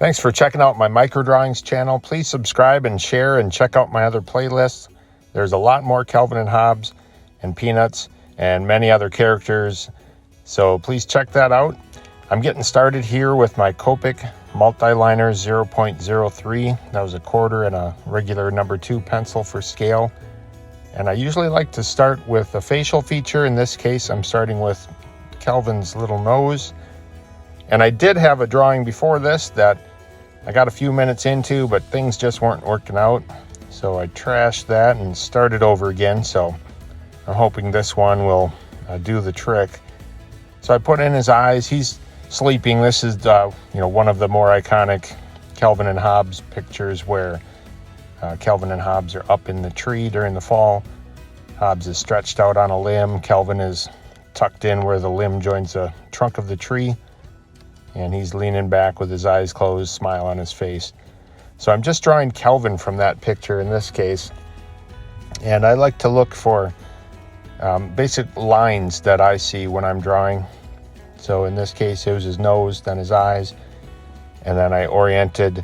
Thanks for checking out my micro drawings channel. Please subscribe and share and check out my other playlists. There's a lot more Calvin and Hobbes and Peanuts and many other characters, so please check that out. I'm getting started here with my Copic Multiliner 0.03. That was a quarter and a regular number 2 pencil for scale. And I usually like to start with a facial feature. In this case, I'm starting with Calvin's little nose. And I did have a drawing before this that I got a few minutes into, but things just weren't working out. So I trashed that and started over again. So I'm hoping this one will do the trick. So I put in his eyes. He's sleeping. This is one of the more iconic Calvin and Hobbes pictures where Calvin and Hobbes are up in the tree during the fall. Hobbes is stretched out on a limb. Calvin is tucked in where the limb joins the trunk of the tree. And he's leaning back with his eyes closed, smile on his face. So I'm just drawing Calvin from that picture in this case. And I like to look for basic lines that I see when I'm drawing. So in this case, it was his nose, then his eyes. And then I oriented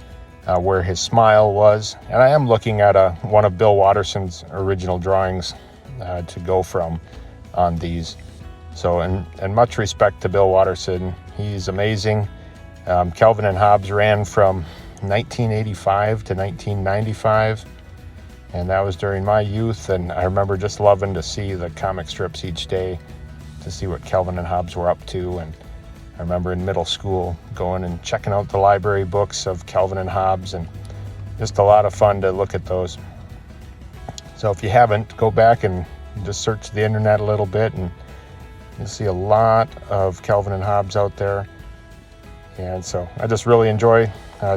where his smile was. And I am looking at one of Bill Watterson's original drawings to go from on these. So, and much respect to Bill Watterson. He's amazing. Calvin and Hobbes ran from 1985 to 1995, and that was during my youth. And I remember just loving to see the comic strips each day, to see what Calvin and Hobbes were up to. And I remember in middle school going and checking out the library books of Calvin and Hobbes, and just a lot of fun to look at those. So if you haven't, go back and just search the internet a little bit, and you'll see a lot of Calvin and Hobbes out there. And so I just really enjoy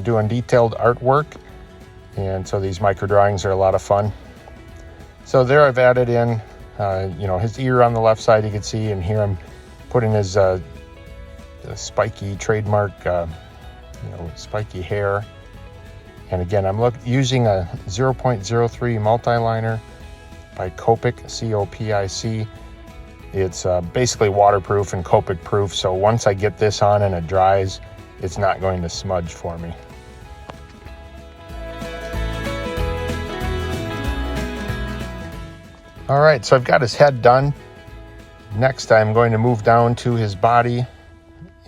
doing detailed artwork. And so these micro drawings are a lot of fun. So there I've added in, his ear on the left side you can see, and here I'm putting his spiky trademark, spiky hair. And again, I'm using a 0.03 multiliner by Copic, C-O-P-I-C. It's basically waterproof and Copic proof, so once I get this on and it dries, it's not going to smudge for me. All right, so I've got his head done. Next, I'm going to move down to his body.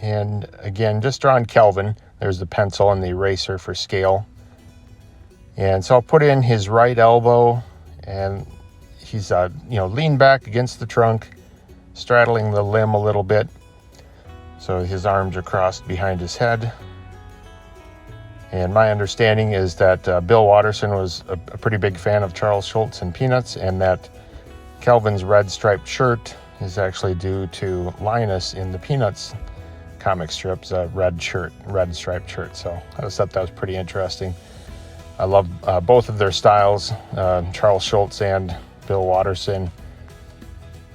And again, just drawing Calvin. There's the pencil and the eraser for scale. And so I'll put in his right elbow, and he's leaned back against the trunk, straddling the limb a little bit. So his arms are crossed behind his head. And my understanding is that Bill Watterson was a pretty big fan of Charles Schulz and Peanuts, and that Calvin's red striped shirt is actually due to Linus in the Peanuts comic strips, red striped shirt. So I just thought that was pretty interesting. I love both of their styles, Charles Schulz and Bill Watterson.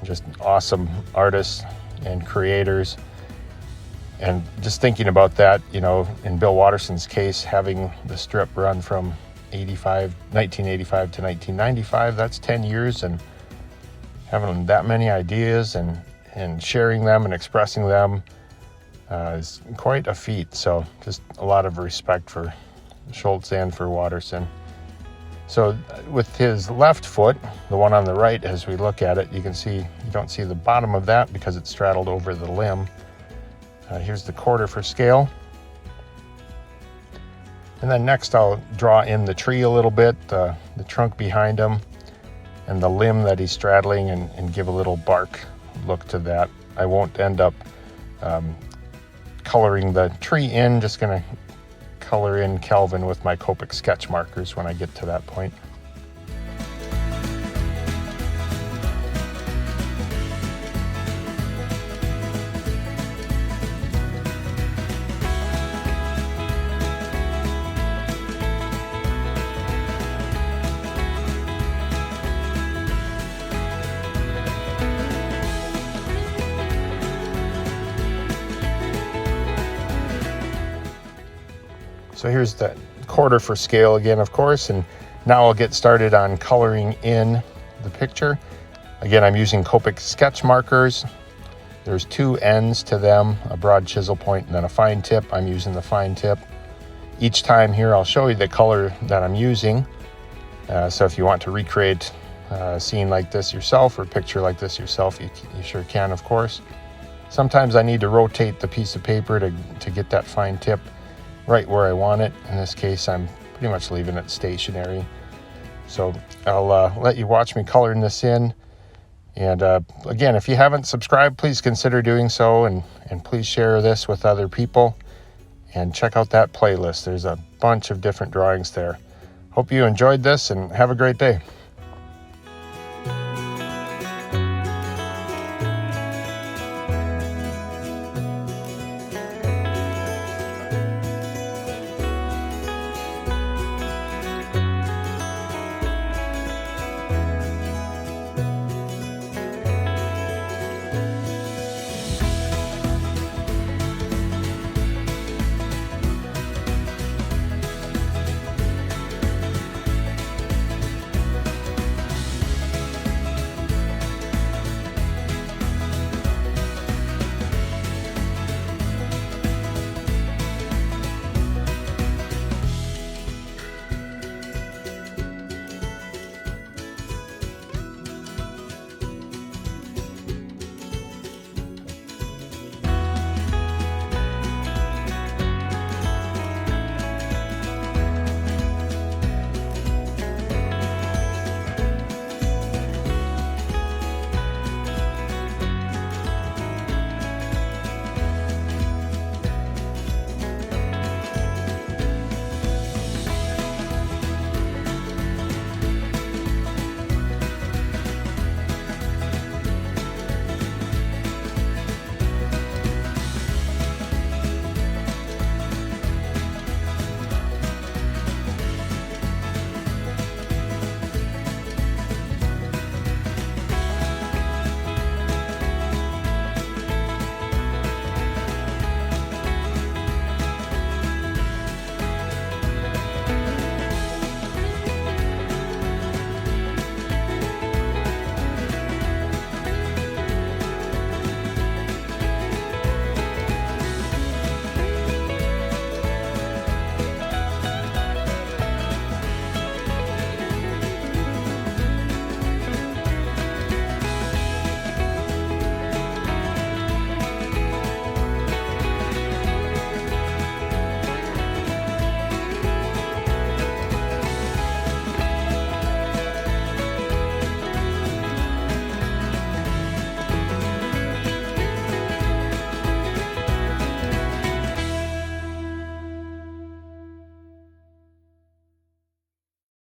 Just awesome artists and creators. And just thinking about that, in Bill Watterson's case, having the strip run from 1985 to 1995, that's 10 years, and having that many ideas and sharing them and expressing them is quite a feat. So just a lot of respect for Schulz and for Watterson. So with his left foot, the one on the right, as we look at it, you don't see the bottom of that because it's straddled over the limb. Here's the quarter for scale. And then next I'll draw in the tree a little bit, the trunk behind him, and the limb that he's straddling, and give a little bark look to that. I won't end up coloring the tree in, just gonna color in Calvin with my Copic sketch markers when I get to that point. So here's the quarter for scale again, of course, and now I'll get started on coloring in the picture. Again, I'm using Copic sketch markers. There's two ends to them, a broad chisel point and then a fine tip. I'm using the fine tip. each time here I'll show you the color that I'm using. So if you want to recreate a scene like this yourself or picture like this yourself, you sure can, of course. Sometimes I need to rotate the piece of paper to get that fine tip right where I want it. In this case, I'm pretty much leaving it stationary. So I'll let you watch me coloring this in. And again, if you haven't subscribed, please consider doing so, and please share this with other people. And check out that playlist. There's a bunch of different drawings there. Hope you enjoyed this and have a great day.